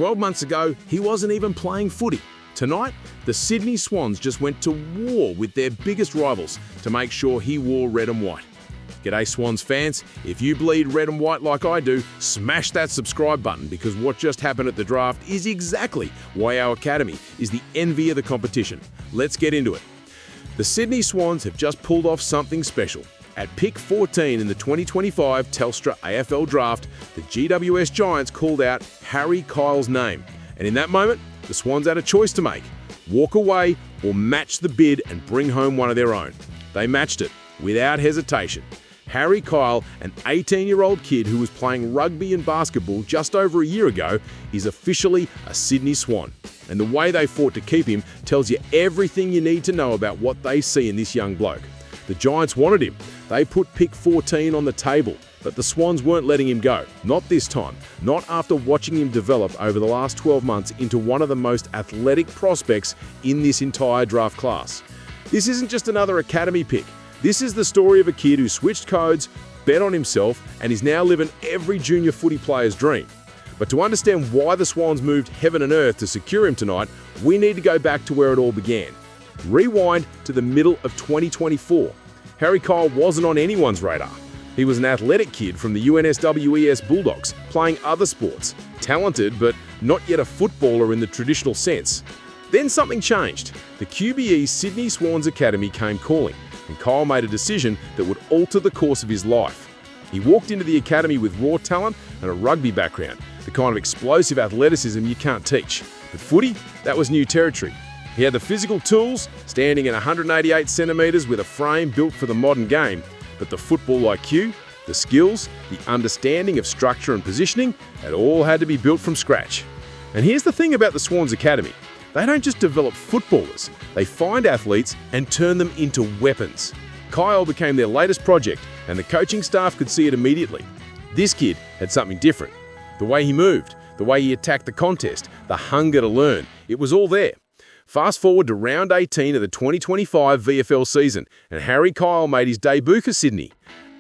12 months ago, he wasn't even playing footy. Tonight, the Sydney Swans just went to war with their biggest rivals to make sure he wore red and white. G'day Swans fans, if you bleed red and white like I do, smash that subscribe button because what just happened at the draft is exactly why our academy is the envy of the competition. Let's get into it. The Sydney Swans have just pulled off something special. At pick 14 in the 2025 Telstra AFL Draft, the GWS Giants called out Harry Kyle's name. And in that moment, the Swans had a choice to make: walk away or match the bid and bring home one of their own. They matched it without hesitation. Harry Kyle, an 18-year-old kid who was playing rugby and basketball just over a year ago, is officially a Sydney Swan. And the way they fought to keep him tells you everything you need to know about what they see in this young bloke. The Giants wanted him. They put pick 14 on the table, but the Swans weren't letting him go. Not this time. Not after watching him develop over the last 12 months into one of the most athletic prospects in this entire draft class. This isn't just another academy pick. This is the story of a kid who switched codes, bet on himself, and is now living every junior footy player's dream. But to understand why the Swans moved heaven and earth to secure him tonight, we need to go back to where it all began. Rewind to the middle of 2024. Harry Kyle wasn't on anyone's radar. He was an athletic kid from the UNSWES Bulldogs, playing other sports. Talented, but not yet a footballer in the traditional sense. Then something changed. The QBE Sydney Swans Academy came calling, and Kyle made a decision that would alter the course of his life. He walked into the academy with raw talent and a rugby background, the kind of explosive athleticism you can't teach. But footy, that was new territory. He had the physical tools, standing at 188 centimetres with a frame built for the modern game, but the football IQ, the skills, the understanding of structure and positioning, it all had to be built from scratch. And here's the thing about the Swans Academy. They don't just develop footballers, they find athletes and turn them into weapons. Kyle became their latest project, and the coaching staff could see it immediately. This kid had something different. The way he moved, the way he attacked the contest, the hunger to learn, it was all there. Fast forward to round 18 of the 2025 VFL season, and Harry Kyle made his debut for Sydney.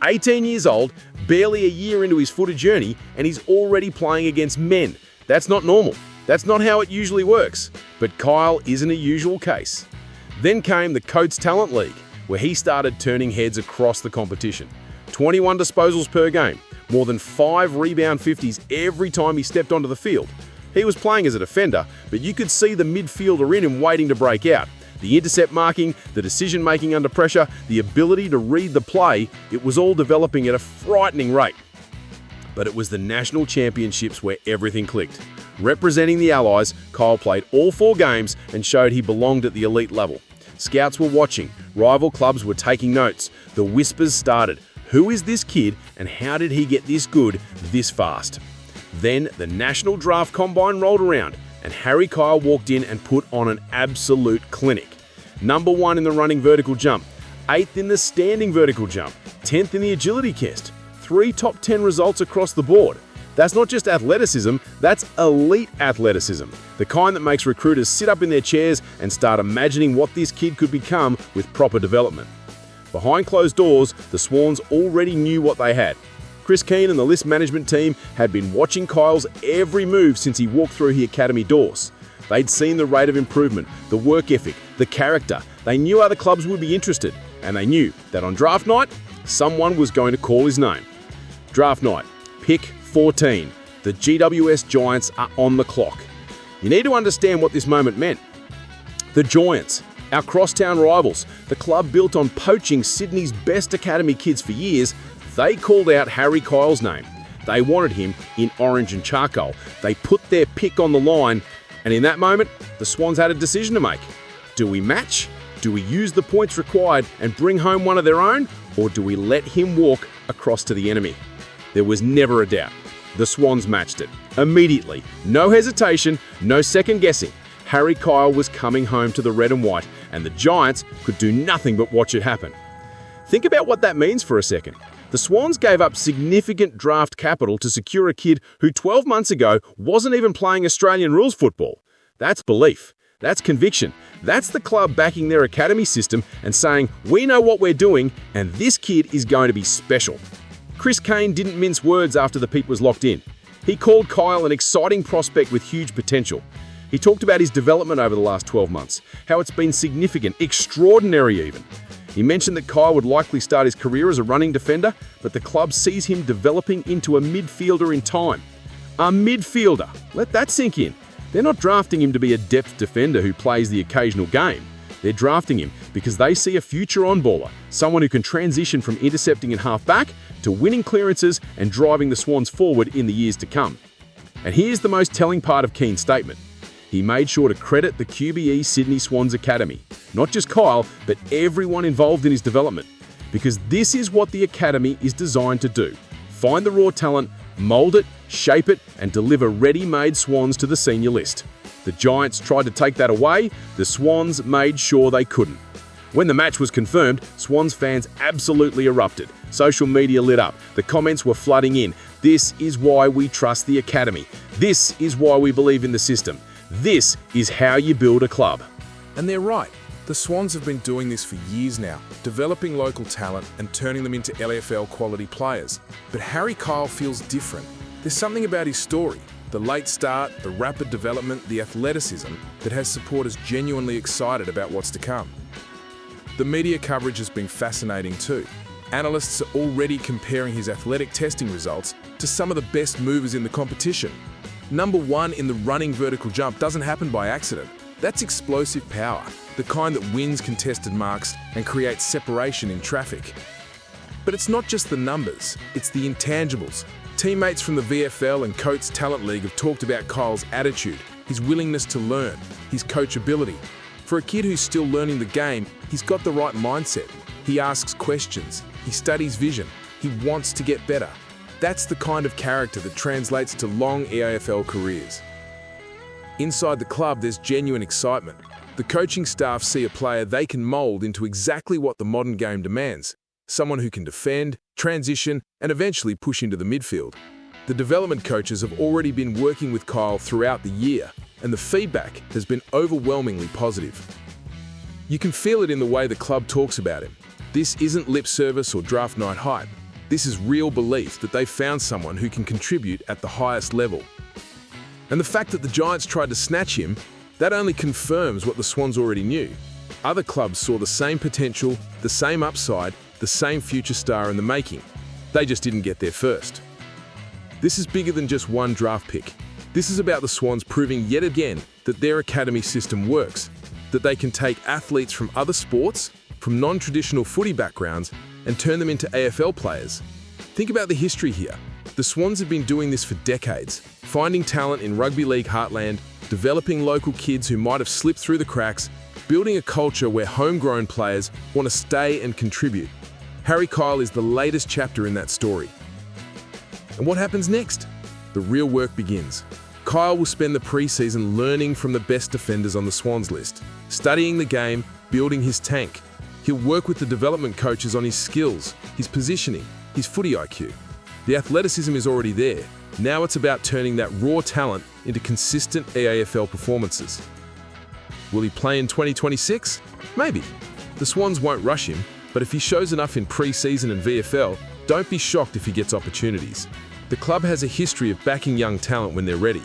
18 years old, barely a year into his footy journey, and he's already playing against men. That's not normal. That's not how it usually works. But Kyle isn't a usual case. Then came the Coates Talent League, where he started turning heads across the competition. 21 disposals per game, more than 5 rebound 50s every time he stepped onto the field. He was playing as a defender, but you could see the midfielder in him waiting to break out. The intercept marking, the decision-making under pressure, the ability to read the play, it was all developing at a frightening rate. But it was the national championships where everything clicked. Representing the Allies, Kyle played all 4 games and showed he belonged at the elite level. Scouts were watching, rival clubs were taking notes. The whispers started. Who is this kid and how did he get this good this fast? Then the National Draft Combine rolled around and Harry Kyle walked in and put on an absolute clinic. Number 1 in the running vertical jump, 8th in the standing vertical jump, 10th in the agility test, 3 top 10 results across the board. That's not just athleticism, that's elite athleticism. The kind that makes recruiters sit up in their chairs and start imagining what this kid could become with proper development. Behind closed doors, the Swans already knew what they had. Chris Keane and the list management team had been watching Kyle's every move since he walked through the academy doors. They'd seen the rate of improvement, the work ethic, the character. They knew other clubs would be interested, and they knew that on draft night, someone was going to call his name. Draft night, pick 14. The GWS Giants are on the clock. You need to understand what this moment meant. The Giants, our crosstown rivals, the club built on poaching Sydney's best academy kids for years, they called out Harry Kyle's name. They wanted him in orange and charcoal. They put their pick on the line, and in that moment, the Swans had a decision to make. Do we match? Do we use the points required and bring home one of their own? Or do we let him walk across to the enemy? There was never a doubt. The Swans matched it. Immediately. No hesitation, no second guessing. Harry Kyle was coming home to the red and white, and the Giants could do nothing but watch it happen. Think about what that means for a second. The Swans gave up significant draft capital to secure a kid who 12 months ago wasn't even playing Australian rules football. That's belief. That's conviction. That's the club backing their academy system and saying, we know what we're doing and this kid is going to be special. Chris Keane didn't mince words after the pick was locked in. He called Kyle an exciting prospect with huge potential. He talked about his development over the last 12 months, how it's been significant, extraordinary even. He mentioned that Kyle would likely start his career as a running defender, but the club sees him developing into a midfielder in time. A midfielder. Let that sink in. They're not drafting him to be a depth defender who plays the occasional game. They're drafting him because they see a future on-baller, someone who can transition from intercepting and half-back to winning clearances and driving the Swans forward in the years to come. And here's the most telling part of Keane's statement. He made sure to credit the QBE Sydney Swans Academy, not just Kyle, but everyone involved in his development. Because this is what the Academy is designed to do. Find the raw talent, mould it, shape it, and deliver ready-made Swans to the senior list. The Giants tried to take that away, the Swans made sure they couldn't. When the match was confirmed, Swans fans absolutely erupted. Social media lit up, the comments were flooding in. This is why we trust the Academy. This is why we believe in the system. This is how you build a club. And they're right. The Swans have been doing this for years now, developing local talent and turning them into LAFL quality players. But Harry Kyle feels different. There's something about his story, the late start, the rapid development, the athleticism that has supporters genuinely excited about what's to come. The media coverage has been fascinating too. Analysts are already comparing his athletic testing results to some of the best movers in the competition. Number 1 in the running vertical jump doesn't happen by accident. That's explosive power, the kind that wins contested marks and creates separation in traffic. But it's not just the numbers, it's the intangibles. Teammates from the VFL and Coates Talent League have talked about Kyle's attitude, his willingness to learn, his coachability. For a kid who's still learning the game, he's got the right mindset. He asks questions, he studies vision, he wants to get better. That's the kind of character that translates to long AFL careers. Inside the club, there's genuine excitement. The coaching staff see a player they can mould into exactly what the modern game demands. Someone who can defend, transition, and eventually push into the midfield. The development coaches have already been working with Kyle throughout the year, and the feedback has been overwhelmingly positive. You can feel it in the way the club talks about him. This isn't lip service or draft night hype. This is real belief that they've found someone who can contribute at the highest level. And the fact that the Giants tried to snatch him, that only confirms what the Swans already knew. Other clubs saw the same potential, the same upside, the same future star in the making. They just didn't get there first. This is bigger than just one draft pick. This is about the Swans proving yet again that their academy system works, that they can take athletes from other sports, from non-traditional footy backgrounds, and turn them into AFL players. Think about the history here. The Swans have been doing this for decades, finding talent in rugby league heartland, developing local kids who might have slipped through the cracks, building a culture where homegrown players want to stay and contribute. Harry Kyle is the latest chapter in that story. And what happens next? The real work begins. Kyle will spend the pre-season learning from the best defenders on the Swans list, studying the game, building his tank. He'll work with the development coaches on his skills, his positioning, his footy IQ. The athleticism is already there. Now it's about turning that raw talent into consistent AFL performances. Will he play in 2026? Maybe. The Swans won't rush him, but if he shows enough in pre-season and VFL, don't be shocked if he gets opportunities. The club has a history of backing young talent when they're ready.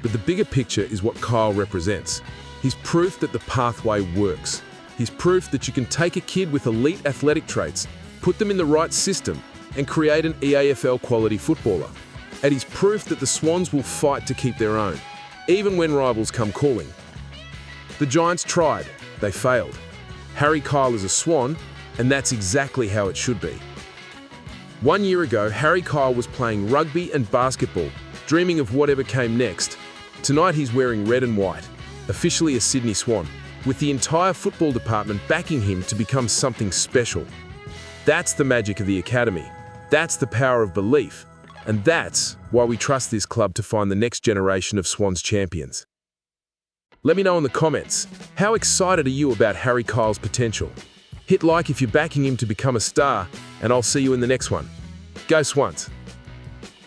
But the bigger picture is what Kyle represents. He's proof that the pathway works. He's proof that you can take a kid with elite athletic traits, put them in the right system, and create an EAFL quality footballer. And he's proof that the Swans will fight to keep their own, even when rivals come calling. The Giants tried, they failed. Harry Kyle is a Swan, and that's exactly how it should be. 1 year ago, Harry Kyle was playing rugby and basketball, dreaming of whatever came next. Tonight he's wearing red and white, officially a Sydney Swan, with the entire football department backing him to become something special. That's the magic of the Academy. That's the power of belief. And that's why we trust this club to find the next generation of Swans champions. Let me know in the comments, how excited are you about Harry Kyle's potential? Hit like if you're backing him to become a star, and I'll see you in the next one. Go Swans!